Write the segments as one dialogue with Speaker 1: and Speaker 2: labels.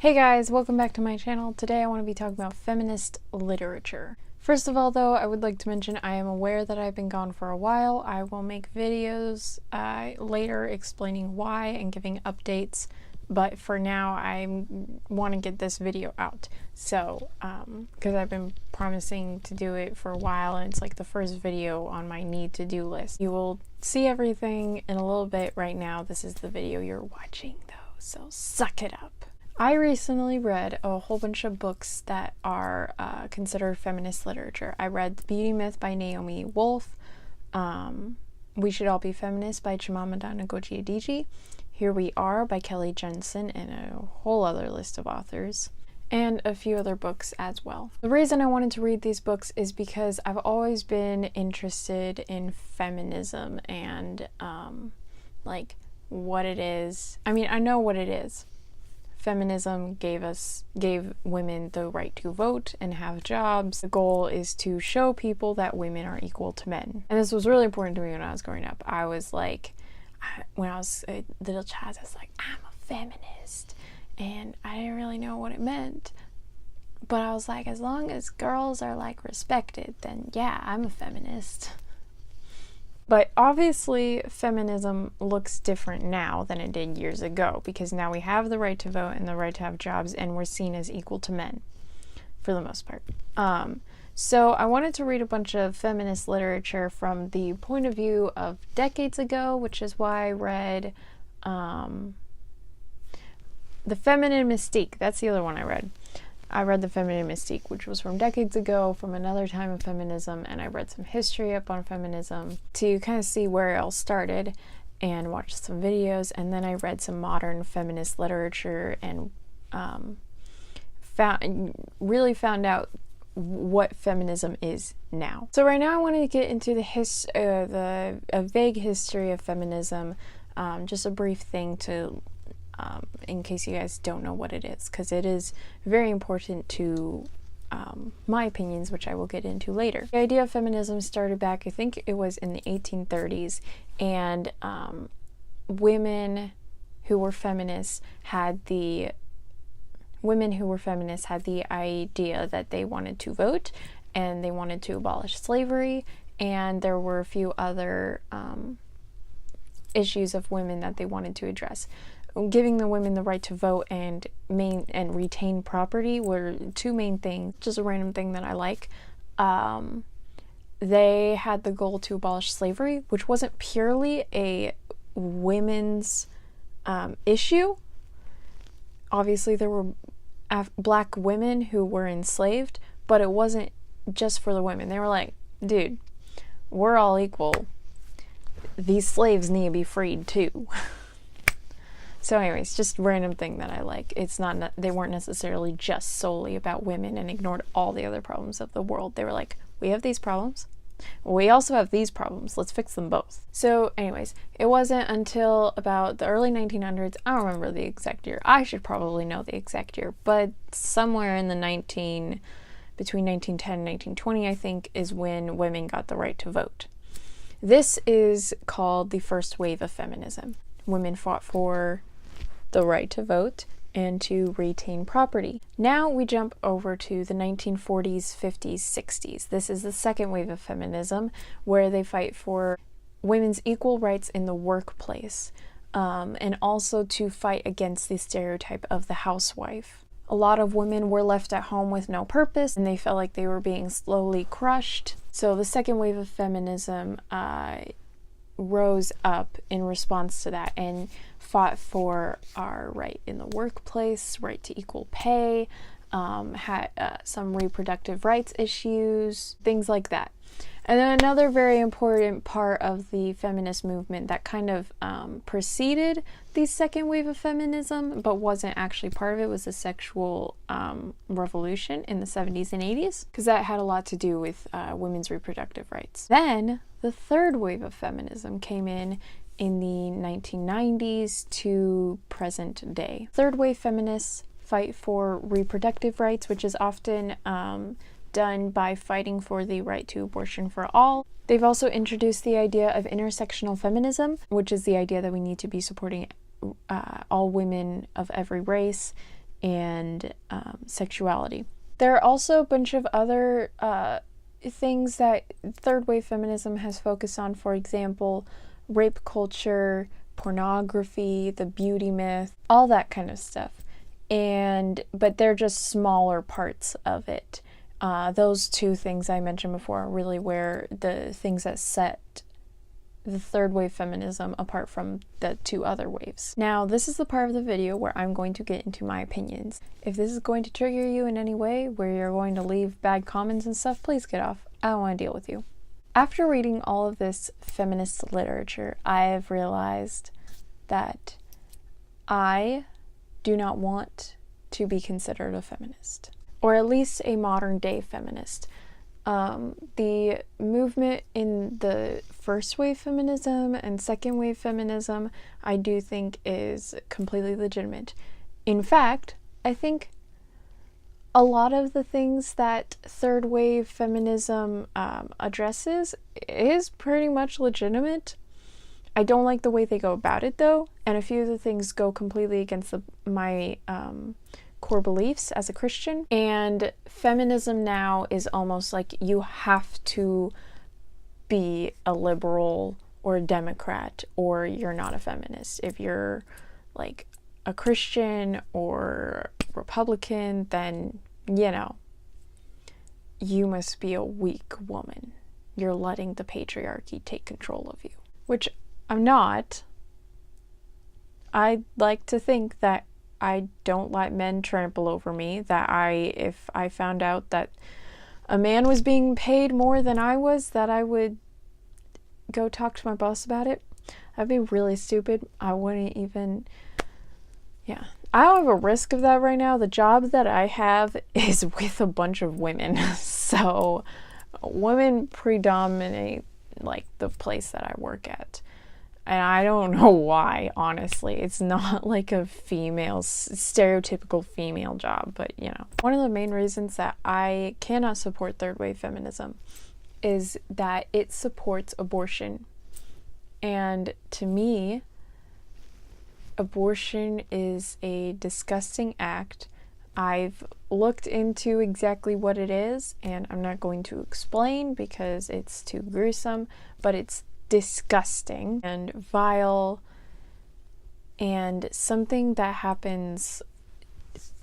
Speaker 1: Hey guys, welcome back to my channel. Today I want to be talking about feminist literature. First of all though, I would like to mention I am aware that I've been gone for a while. I will make videos later explaining why and giving updates, but for now I want to get this video out. So, because I've been promising to do it for a while and it's like the first video on my need to do list. You will see everything in a little bit. Right now this is the video you're watching though, so suck it up. I recently read a whole bunch of books that are considered feminist literature. I read The Beauty Myth by Naomi Wolf, We Should All Be Feminists by Chimamanda Ngozi Adichie, Here We Are by Kelly Jensen, and a whole other list of authors, and a few other books as well. The reason I wanted to read these books is because I've always been interested in feminism and like what it is. I mean, I know what it is. Feminism gave women the right to vote and have jobs. The goal is to show people that women are equal to men. And this was really important to me when I was growing up. I was like, when I was a little child, I was like, I'm a feminist. And I didn't really know what it meant. But I was like, as long as girls are like respected, then yeah, I'm a feminist. But obviously feminism looks different now than it did years ago, because now we have the right to vote and the right to have jobs, and we're seen as equal to men for the most part. So I wanted to read a bunch of feminist literature from the point of view of decades ago, which is why I read The Feminine Mystique. That's the other one I read. I read The Feminine Mystique, which was from decades ago, from another time of feminism, and I read some history up on feminism to kind of see where it all started and watched some videos, and then I read some modern feminist literature and really found out what feminism is now. So right now I want to get into a vague history of feminism, just a brief thing to in case you guys don't know what it is, because it is very important to my opinions, which I will get into later. The idea of feminism started back, I think it was in the 1830s, and women who were feminists had the idea that they wanted to vote and they wanted to abolish slavery, and there were a few other issues of women that they wanted to address. Giving the women the right to vote and retain property were two main things. Just a random thing that I like. They had the goal to abolish slavery, which wasn't purely a women's issue. Obviously there were black women who were enslaved, but it wasn't just for the women. They were like, dude, we're all equal. These slaves need to be freed too. So anyways, just a random thing that I like. It's not, they weren't necessarily just solely about women and ignored all the other problems of the world. They were like, we have these problems. We also have these problems. Let's fix them both. So anyways, it wasn't until about the early 1900s. I don't remember the exact year. I should probably know the exact year, but somewhere in the between 1910 and 1920, I think, is when women got the right to vote. This is called the first wave of feminism. Women fought for the right to vote and to retain property. Now we jump over to the 1940s, 50s, 60s. This is the second wave of feminism, where they fight for women's equal rights in the workplace, and also to fight against the stereotype of the housewife. A lot of women were left at home with no purpose, and they felt like they were being slowly crushed. So the second wave of feminism rose up in response to that and fought for our right in the workplace, right to equal pay, had some reproductive rights issues, things like that. And then another very important part of the feminist movement that kind of preceded the second wave of feminism but wasn't actually part of it was the sexual revolution in the 70s and 80s, because that had a lot to do with women's reproductive rights. Then the third wave of feminism came in the 1990s to present day. Third wave feminists fight for reproductive rights, which is often done by fighting for the right to abortion for all. They've also introduced the idea of intersectional feminism, which is the idea that we need to be supporting all women of every race and sexuality. There are also a bunch of other things that third wave feminism has focused on. For example, rape culture, pornography, the beauty myth, all that kind of stuff. But they're just smaller parts of it. Those two things I mentioned before are really where the things that set the third wave feminism apart from the two other waves. Now, this is the part of the video where I'm going to get into my opinions. If this is going to trigger you in any way, where you're going to leave bad comments and stuff, please get off. I don't want to deal with you. After reading all of this feminist literature, I have realized that I do not want to be considered a feminist, or at least a modern day feminist. The movement in the first wave feminism and second wave feminism, I do think is completely legitimate. In fact, I think a lot of the things that third wave feminism addresses is pretty much legitimate. I don't like the way they go about it though, and a few of the things go completely against my core beliefs as a Christian. And feminism now is almost like you have to be a liberal or a Democrat or you're not a feminist. If you're like a Christian or Republican, then you must be a weak woman. You're letting the patriarchy take control of you, which I'm not. I like to think that I don't let men trample over me, that if I found out that a man was being paid more than I was, that I would go talk to my boss about it. That'd be really stupid. I wouldn't even, I don't have a risk of that right now. The job that I have is with a bunch of women, so women predominate like the place that I work at. And I don't know why, honestly. It's not like a stereotypical female job, but One of the main reasons that I cannot support third wave feminism is that it supports abortion. And to me, abortion is a disgusting act. I've looked into exactly what it is, and I'm not going to explain because it's too gruesome, but it's disgusting and vile and something that happens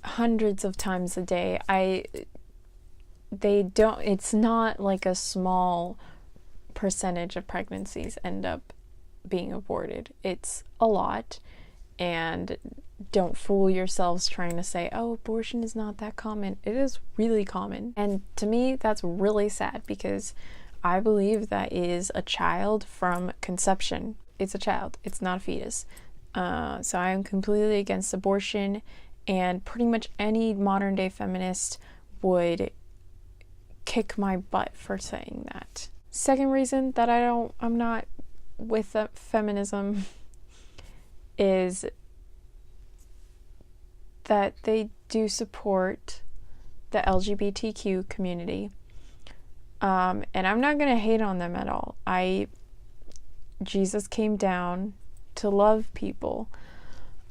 Speaker 1: hundreds of times a day. It's not like a small percentage of pregnancies end up being aborted. It's a lot, and don't fool yourselves trying to say, oh, abortion is not that common. It is really common. And to me, that's really sad because I believe that is a child from conception. It's a child. It's not a fetus. So I am completely against abortion, and pretty much any modern day feminist would kick my butt for saying that. Second reason that I'm not with feminism is that they do support the LGBTQ community. And I'm not going to hate on them at all. Jesus came down to love people.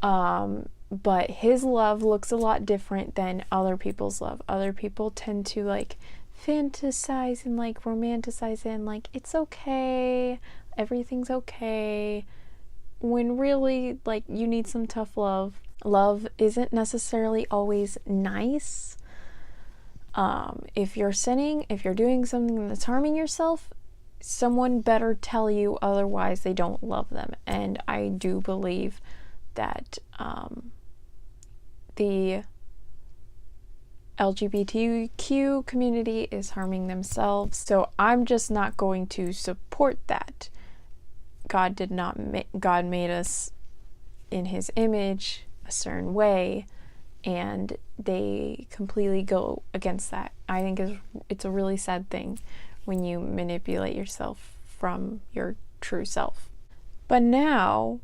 Speaker 1: But his love looks a lot different than other people's love. Other people tend to like fantasize and like romanticize and like it's okay, everything's okay, when really like you need some tough love. Love isn't necessarily always nice. If you're sinning, if you're doing something that's harming yourself, someone better tell you, otherwise they don't love them. And I do believe that the LGBTQ community is harming themselves, so I'm just not going to support that. God made us in his image a certain way, and they completely go against that. I think it's a really sad thing when you manipulate yourself from your true self. But now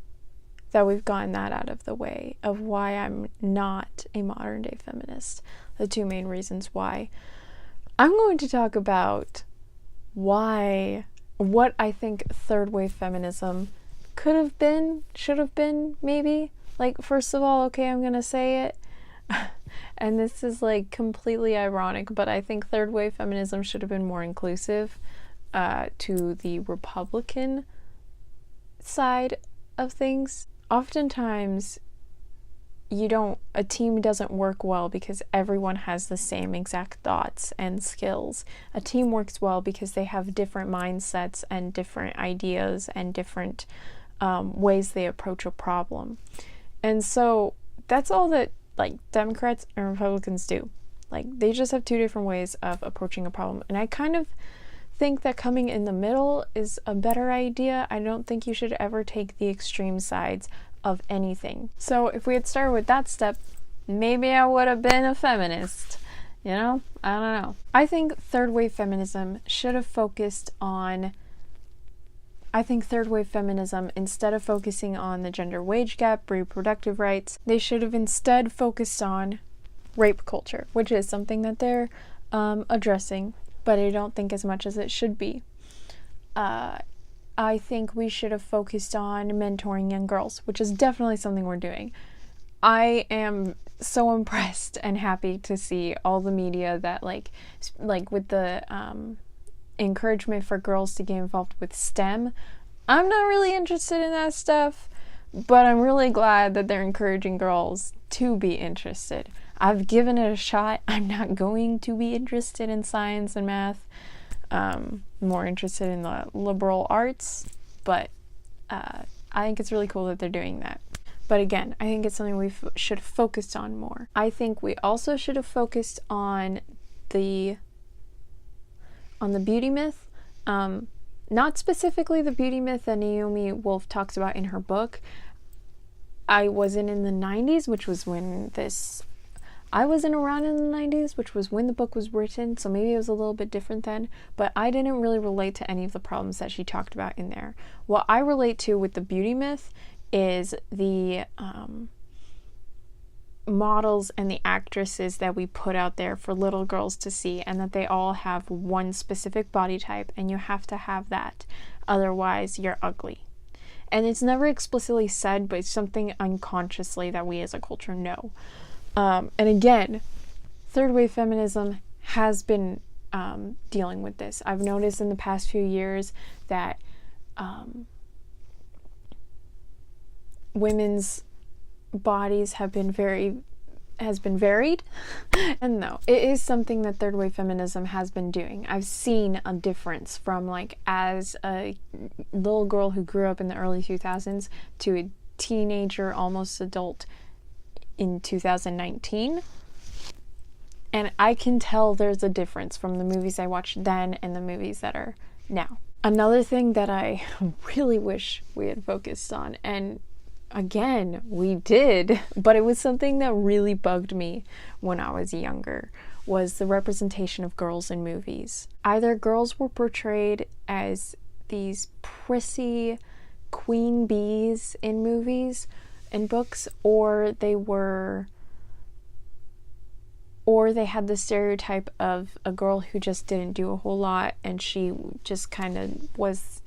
Speaker 1: that we've gotten that out of the way of why I'm not a modern day feminist, the two main reasons why, I'm going to talk about what I think third wave feminism could have been, should have been, maybe. Like, first of all, okay, I'm gonna say it, And this is like completely ironic, but I think third wave feminism should have been more inclusive to the Republican side of things. Oftentimes, a team doesn't work well because everyone has the same exact thoughts and skills. A team works well because they have different mindsets and different ideas and different ways they approach a problem. And so that's all that like Democrats and Republicans do. Like, they just have two different ways of approaching a problem. And I kind of think that coming in the middle is a better idea. I don't think you should ever take the extreme sides of anything. So if we had started with that step, maybe I would have been a feminist. You know? I don't know. I think third wave feminism should have focused on instead of focusing on the gender wage gap, reproductive rights, they should have instead focused on rape culture, which is something that they're addressing, but I don't think as much as it should be. I think we should have focused on mentoring young girls, which is definitely something we're doing. I am so impressed and happy to see all the media that like with the encouragement for girls to get involved with STEM. I'm not really interested in that stuff, but I'm really glad that they're encouraging girls to be interested. I've given it a shot. I'm not going to be interested in science and math. More interested in the liberal arts, but I think it's really cool that they're doing that. But again, I think it's something we should have focused on more. I think we also should have focused on the beauty myth. Not specifically the beauty myth that Naomi Wolf talks about in her book. I wasn't in the 90s, which was when I wasn't around in the 90s, which was when the book was written, so maybe it was a little bit different then, but I didn't really relate to any of the problems that she talked about in there. What I relate to with the beauty myth is the models and the actresses that we put out there for little girls to see, and that they all have one specific body type, and you have to have that, otherwise you're ugly. And it's never explicitly said, but it's something unconsciously that we as a culture know. And again, third wave feminism has been dealing with this. I've noticed in the past few years that women's bodies has been varied. And no, it is something that third wave feminism has been doing. I've seen a difference from like as a little girl who grew up in the early 2000s to a teenager, almost adult in 2019. And I can tell there's a difference from the movies I watched then and the movies that are now. Another thing that I really wish we had focused on, and again, we did, but it was something that really bugged me when I was younger, was the representation of girls in movies. Either girls were portrayed as these prissy queen bees in movies and books, or they had the stereotype of a girl who just didn't do a whole lot, and she just kind of was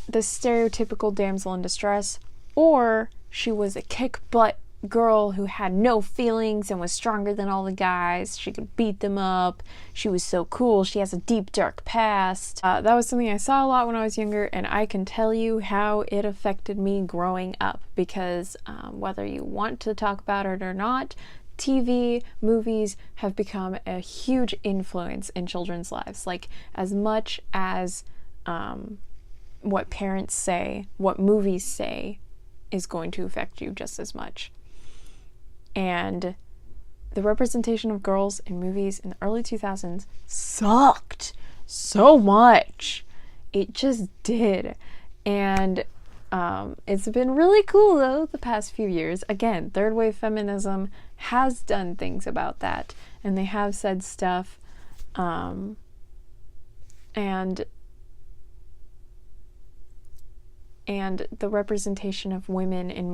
Speaker 1: the stereotypical damsel in distress. Or she was a kick-butt girl who had no feelings and was stronger than all the guys. She could beat them up. She was so cool. She has a deep, dark past. That was something I saw a lot when I was younger, and I can tell you how it affected me growing up. Because whether you want to talk about it or not, TV, movies have become a huge influence in children's lives. Like, as much as what parents say, what movies say, is going to affect you just as much. And the representation of girls in movies in the early 2000s sucked so much. It just did. And it's been really cool though the past few years. Again, third wave feminism has done things about that, and they have said stuff, and the representation of women in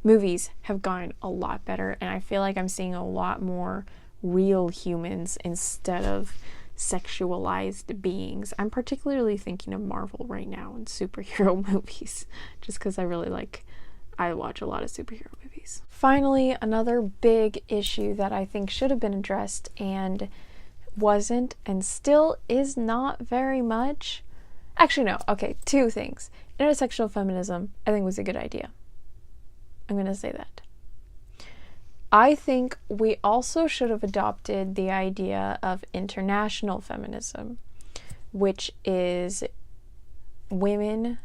Speaker 1: movies have gotten a lot better, and I feel like I'm seeing a lot more real humans instead of sexualized beings. I'm particularly thinking of Marvel right now and superhero movies, just because I I watch a lot of superhero movies. Finally, another big issue that I think should have been addressed and wasn't, and still is not very much. Actually, no. Okay, two things. Intersectional feminism, I think, was a good idea. I'm going to say that. I think we also should have adopted the idea of international feminism, which is women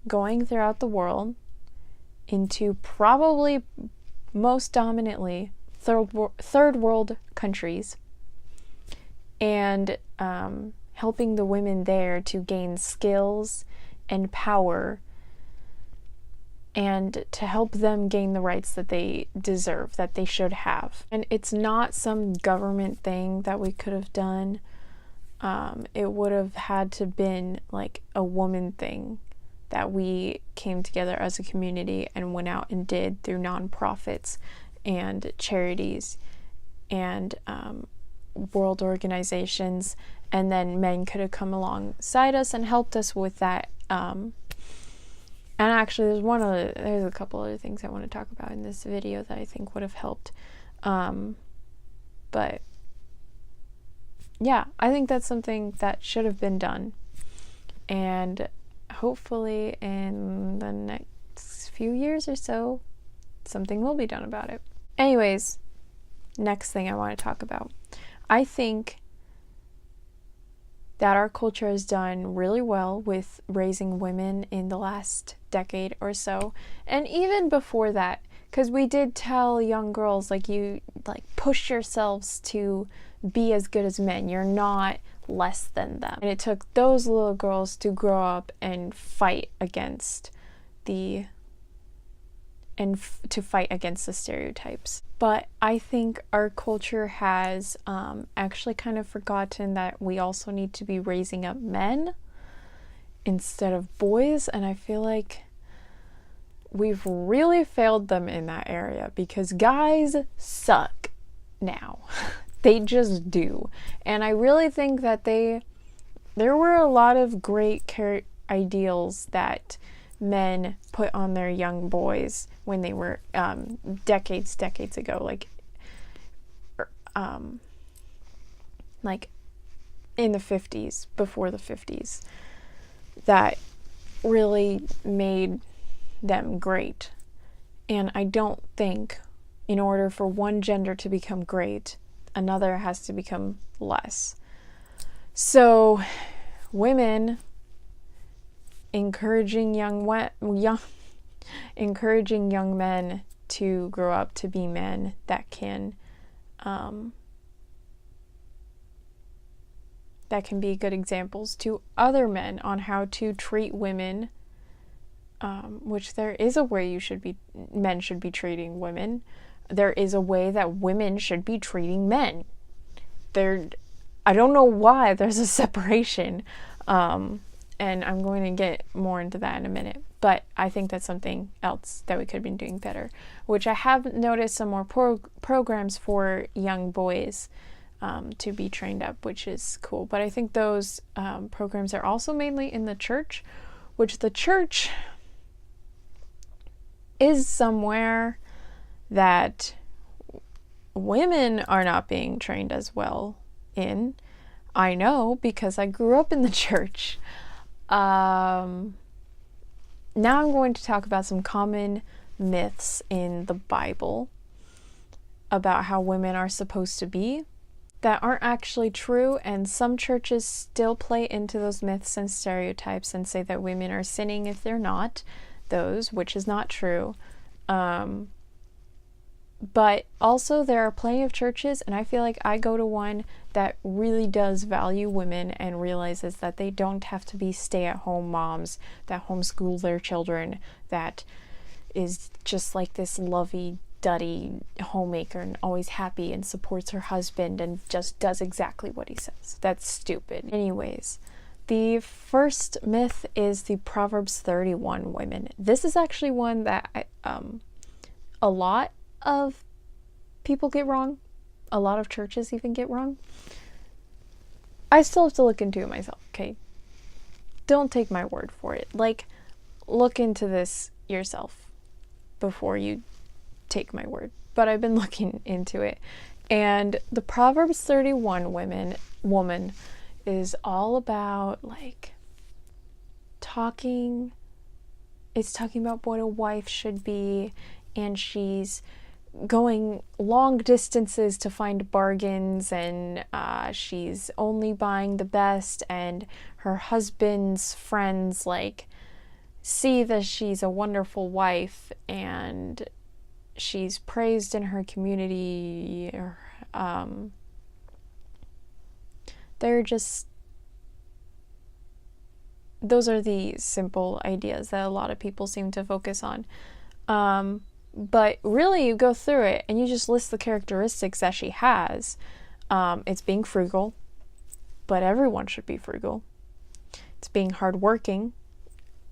Speaker 1: going throughout the world into probably most dominantly third world countries and helping the women there to gain skills and power and to help them gain the rights that they deserve, that they should have. And it's not some government thing that we could have done. It would have had to been like a woman thing that we came together as a community and went out and did through nonprofits and charities and world organizations, and then men could have come alongside us and helped us with that. And actually, there's a couple other things I want to talk about in this video that I think would have helped. But yeah, I think that's something that should have been done. And hopefully in the next few years or so, something will be done about it. Anyways, next thing I want to talk about. I think that our culture has done really well with raising women in the last decade or so, and even before that, because we did tell young girls, you push yourselves to be as good as men. You're not less than them. And it took those little girls to grow up and fight against the stereotypes. But I think our culture has actually kind of forgotten that we also need to be raising up men instead of boys, and I feel like we've really failed them in that area because guys suck now. They just do. And I really think that there were a lot of great ideals that men put on their young boys when they were decades ago, like in the 50s, before the 50s, that really made them great. And I don't think in order for one gender to become great, another has to become less. So women encouraging young men to grow up to be men that can be good examples to other men on how to treat women, which there is a way men should be treating women. There is a way that women should be treating men. I don't know why there's a separation. And I'm going to get more into that in a minute. But I think that's something else that we could have been doing better, which I have noticed some more programs for young boys to be trained up, which is cool. But I think those programs are also mainly in the church, which the church is somewhere that women are not being trained as well in. I know because I grew up in the church. Now I'm going to talk about some common myths in the Bible about how women are supposed to be that aren't actually true, and some churches still play into those myths and stereotypes and say that women are sinning if they're not those, which is not true. But also there are plenty of churches, and I feel like I go to one that really does value women and realizes that they don't have to be stay-at-home moms that homeschool their children, that is just like this lovey-dovey homemaker and always happy and supports her husband and just does exactly what he says. That's stupid. Anyways, the first myth is the Proverbs 31 women. This is actually one that a lot of people get wrong. A lot of churches even get wrong. I still have to look into it myself, okay? Don't take my word for it. Look into this yourself before you take my word. But I've been looking into it. And the Proverbs 31 woman is all about like it's talking about what a wife should be, and she's going long distances to find bargains, and she's only buying the best, and her husband's friends like see that she's a wonderful wife, and she's praised in her community. Those are the simple ideas that a lot of people seem to focus on. But really, you go through it and you just list the characteristics that she has. It's being frugal, but everyone should be frugal. It's being hardworking.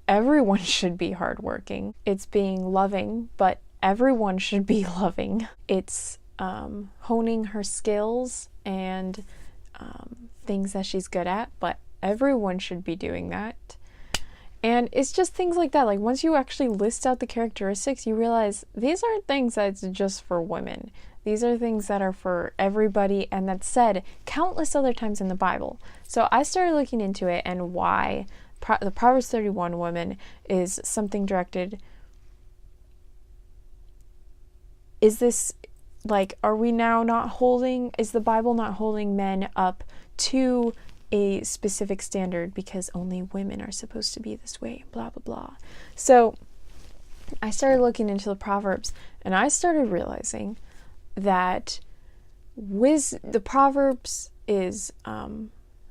Speaker 1: Everyone should be hardworking. It's being loving, but everyone should be loving. It's honing her skills and things that she's good at, but everyone should be doing that. And it's just things like that. Like once you actually list out the characteristics, you realize these aren't things that's just for women. These are things that are for everybody, and that's said countless other times in the Bible. So I started looking into it and why the Proverbs 31 woman is something directed. Is this like, are we now not holding, is the Bible not holding men up to a specific standard because only women are supposed to be this way, blah, blah, blah. So I started looking into the Proverbs, and I started realizing that the Proverbs is a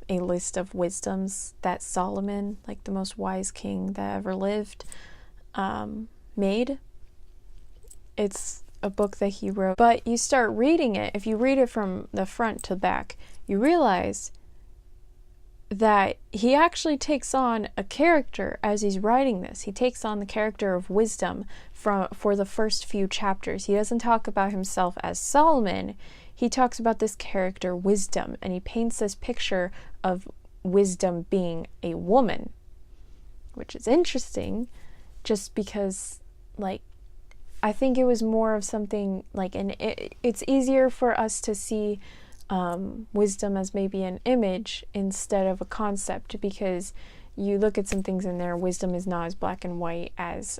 Speaker 1: list of wisdoms that Solomon, like the most wise king that ever lived, made. It's a book that he wrote. But you start reading it, if you read it from the front to back, you realize that he actually takes on a character as he's writing this. He takes on the character of wisdom for the first few chapters. He doesn't talk about himself as Solomon. He talks about this character, wisdom, and he paints this picture of wisdom being a woman, which is interesting just because, like, I think it was more of something like, it's easier for us to see wisdom as maybe an image instead of a concept, because you look at some things in there, wisdom is not as black and white as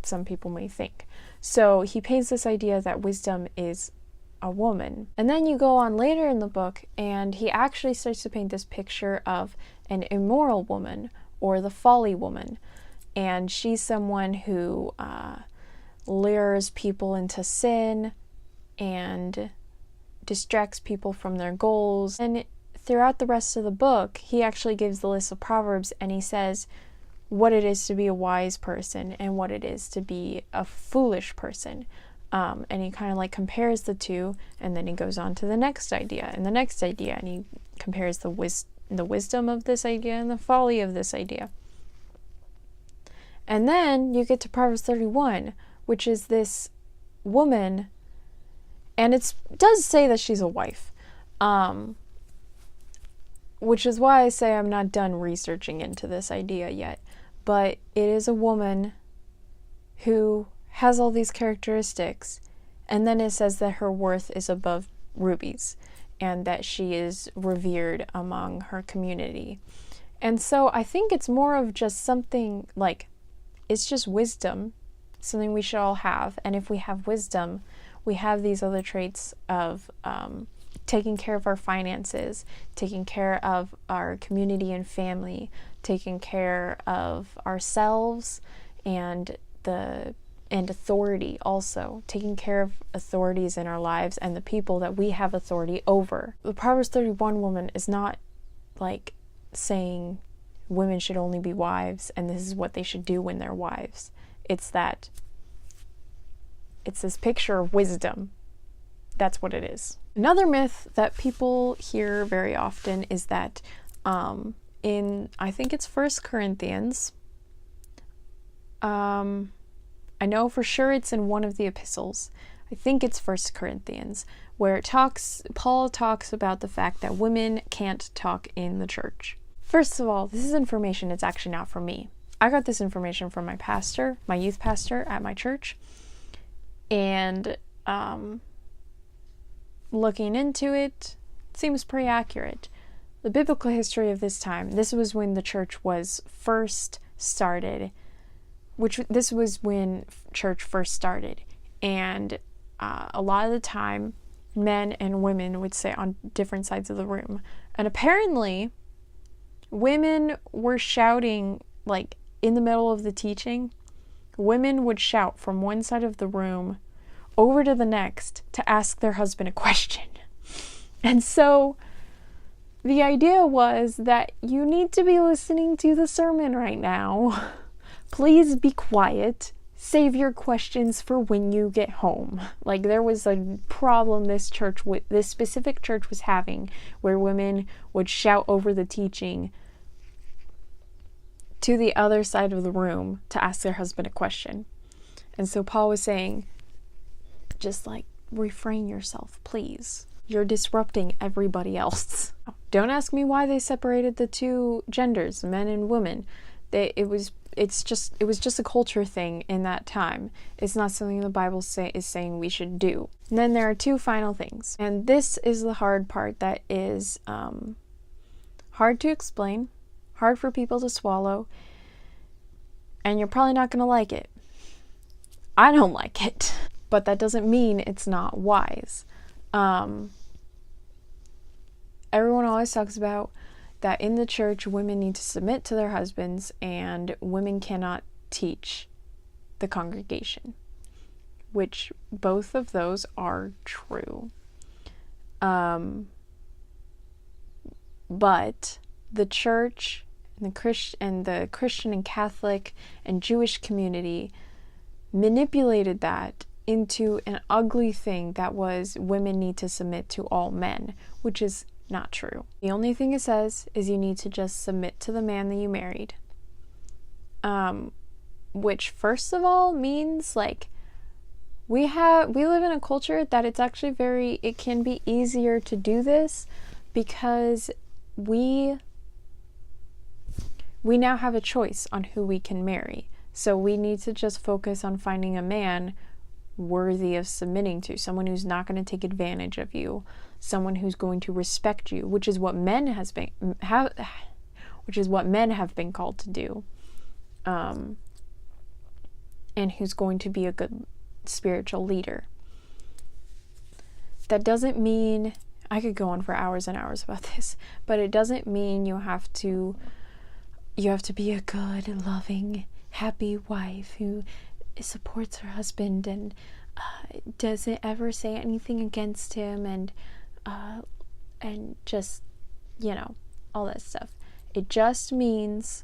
Speaker 1: some people may think. So he paints this idea that wisdom is a woman. And then you go on later in the book and he actually starts to paint this picture of an immoral woman, or the folly woman. And she's someone who lures people into sin and distracts people from their goals. And throughout the rest of the book, he actually gives the list of Proverbs, and he says what it is to be a wise person and what it is to be a foolish person. And he kind of like compares the two, and then he goes on to the next idea and the next idea, and he compares the wisdom of this idea and the folly of this idea. And then you get to Proverbs 31, which is this woman. And it does say that she's a wife, which is why I say I'm not done researching into this idea yet. But it is a woman who has all these characteristics, and then it says that her worth is above rubies, and that she is revered among her community. And so I think it's more of just something like, it's just wisdom, something we should all have. And if we have wisdom, we have these other traits of taking care of our finances, taking care of our community and family, taking care of ourselves, and authority also, taking care of authorities in our lives and the people that we have authority over. The Proverbs 31 woman is not like saying women should only be wives and this is what they should do when they're wives. It's this picture of wisdom. That's what it is. Another myth that people hear very often is that in, I think it's 1 Corinthians, I know for sure it's in one of the epistles, I think it's 1 Corinthians, where Paul talks about the fact that women can't talk in the church. First of all, this is information, it's actually not from me. I got this information from my pastor, my youth pastor at my church, and looking into it, seems pretty accurate. The biblical history of this time, this was when the church was first started, this was when church first started, and a lot of the time, men and women would sit on different sides of the room, and apparently, women were shouting, like, in the middle of the teaching. Women would shout from one side of the room over to the next to ask their husband a question. And so the idea was that you need to be listening to the sermon right now. Please be quiet. Save your questions for when you get home. Like, there was a problem this specific church was having, where women would shout over the teaching to the other side of the room to ask their husband a question. And so Paul was saying, just like, refrain yourself, please. You're disrupting everybody else. Don't ask me why they separated the two genders, men and women. It was just a culture thing in that time. It's not something the Bible is saying we should do. And then there are two final things. And this is the hard part that is hard to explain, hard for people to swallow, and you're probably not going to like it. I don't like it, but that doesn't mean it's not wise. Everyone always talks about that in the church, women need to submit to their husbands, and women cannot teach the congregation, which both of those are true. But the church and the Christian and Catholic and Jewish community manipulated that into an ugly thing that was women need to submit to all men, which is not true. The only thing it says is you need to just submit to the man that you married. Which first of all means, like, we live in a culture that it's actually it can be easier to do this because we now have a choice on who we can marry. So we need to just focus on finding a man worthy of submitting to, someone who's not going to take advantage of you, someone who's going to respect you, which is what men have been called to do, and who's going to be a good spiritual leader. That doesn't mean, I could go on for hours and hours about this, but it doesn't mean you have to be a good, loving, happy wife who supports her husband and doesn't ever say anything against him and just, all that stuff. It just means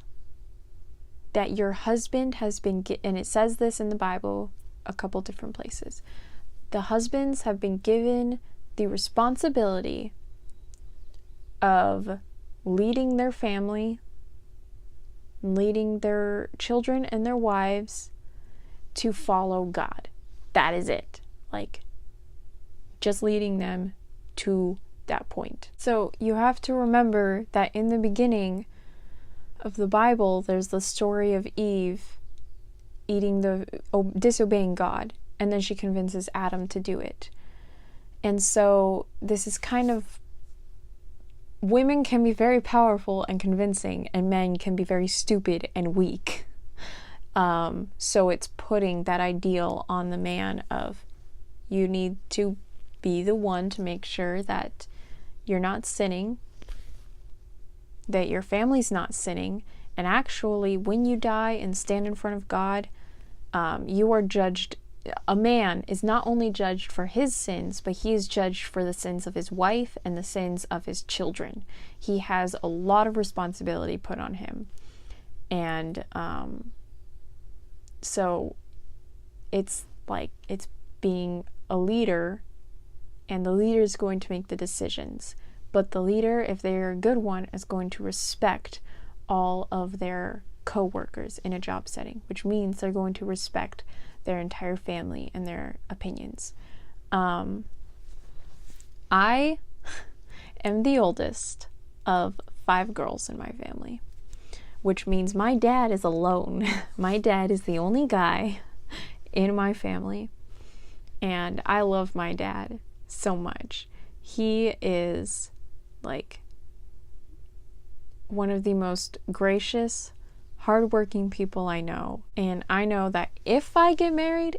Speaker 1: that your husband has been, and it says this in the Bible a couple different places, the husbands have been given the responsibility of leading their family, leading their children and their wives to follow God. That is it. Like, just leading them to that point. So you have to remember that in the beginning of the Bible, there's the story of Eve disobeying God, and then she convinces Adam to do it. And so this is kind of, women can be very powerful and convincing, and men can be very stupid and weak. So it's putting that ideal on the man of, you need to be the one to make sure that you're not sinning, that your family's not sinning, and actually when you die and stand in front of God, you are judged. A man is not only judged for his sins, but he is judged for the sins of his wife and the sins of his children. He has a lot of responsibility put on him. And so it's like, it's being a leader, and the leader is going to make the decisions. But the leader, if they're a good one, is going to respect all of their co-workers in a job setting, which means they're going to respect their entire family and their opinions. I am the oldest of 5 girls in my family, which means my dad is alone. My dad is the only guy in my family, and I love my dad so much. He is like one of the most gracious, hardworking people I know. And I know that if I get married,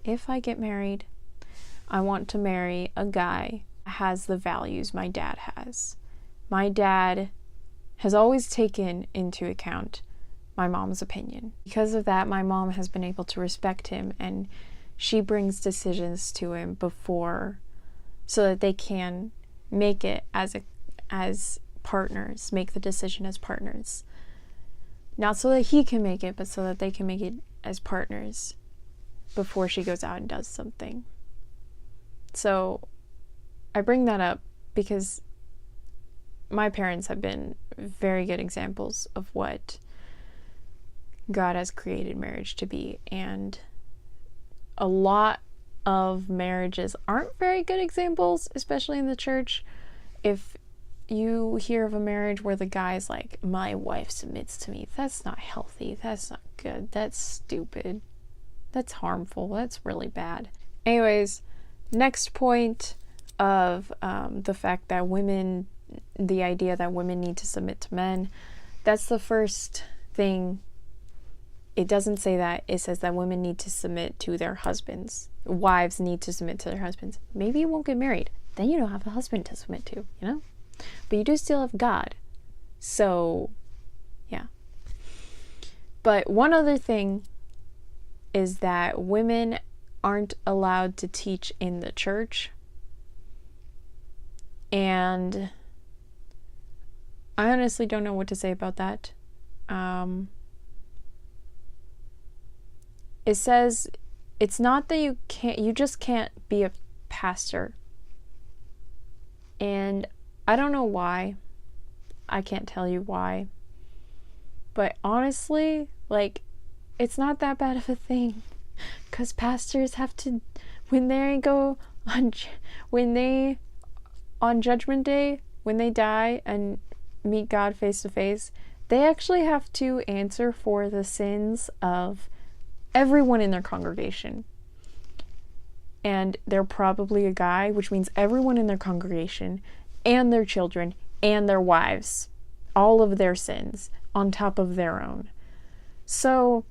Speaker 1: I want to marry a guy that has the values my dad has. My dad has always taken into account my mom's opinion. Because of that, my mom has been able to respect him, and she brings decisions to him before, so that they can make it as partners, make the decision as partners. Not so that he can make it, but so that they can make it as partners before she goes out and does something. So I bring that up because my parents have been very good examples of what God has created marriage to be, and a lot of marriages aren't very good examples, especially in the church. If you hear of a marriage where the guy's like, my wife submits to me, that's not healthy, that's not good, that's stupid, that's harmful, that's really bad. Anyways, next point of the fact that the idea that women need to submit to men, that's the first thing. It doesn't say that. It says that women need to submit to their husbands. Wives need to submit to their husbands. Maybe you won't get married. Then you don't have a husband to submit to, you know? But you do still have God. So, yeah. But one other thing is that women aren't allowed to teach in the church. And I honestly don't know what to say about that. It says it's not that you just can't be a pastor. And I don't know why. I can't tell you why. But honestly, like, it's not that bad of a thing. Because pastors have to, on Judgment Day, when they die and meet God face to face, they actually have to answer for the sins of everyone in their congregation. And they're probably a guy, which means everyone in their congregation and their children and their wives, all of their sins on top of their own. So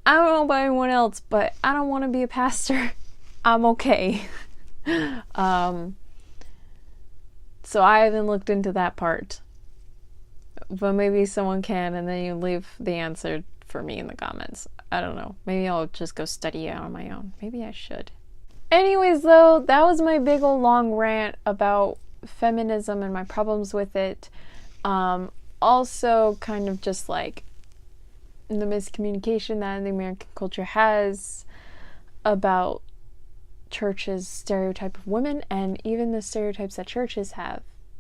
Speaker 1: I don't know about anyone else, but I don't want to be a pastor. I'm okay. So I haven't looked into that part. But maybe someone can, and then you leave the answer for me in the comments. I don't know. Maybe I'll just go study it on my own. Maybe I should. Anyways, though, that was my big old long rant about feminism and my problems with it. Also, kind of just like the miscommunication that the American culture has about churches' stereotype of women, and even the stereotypes that churches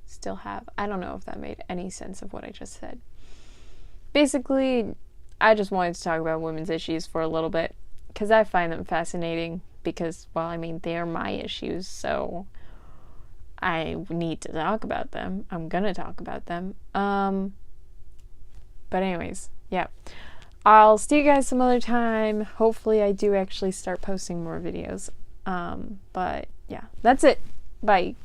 Speaker 1: still have. I don't know if that made any sense of what I just said. Basically, I just wanted to talk about women's issues for a little bit because I find them fascinating because, well, I mean, they are my issues, so I need to talk about them. I'm gonna talk about them. But anyways, yeah. I'll see you guys some other time. Hopefully I do actually start posting more videos. But yeah, that's it. Bye.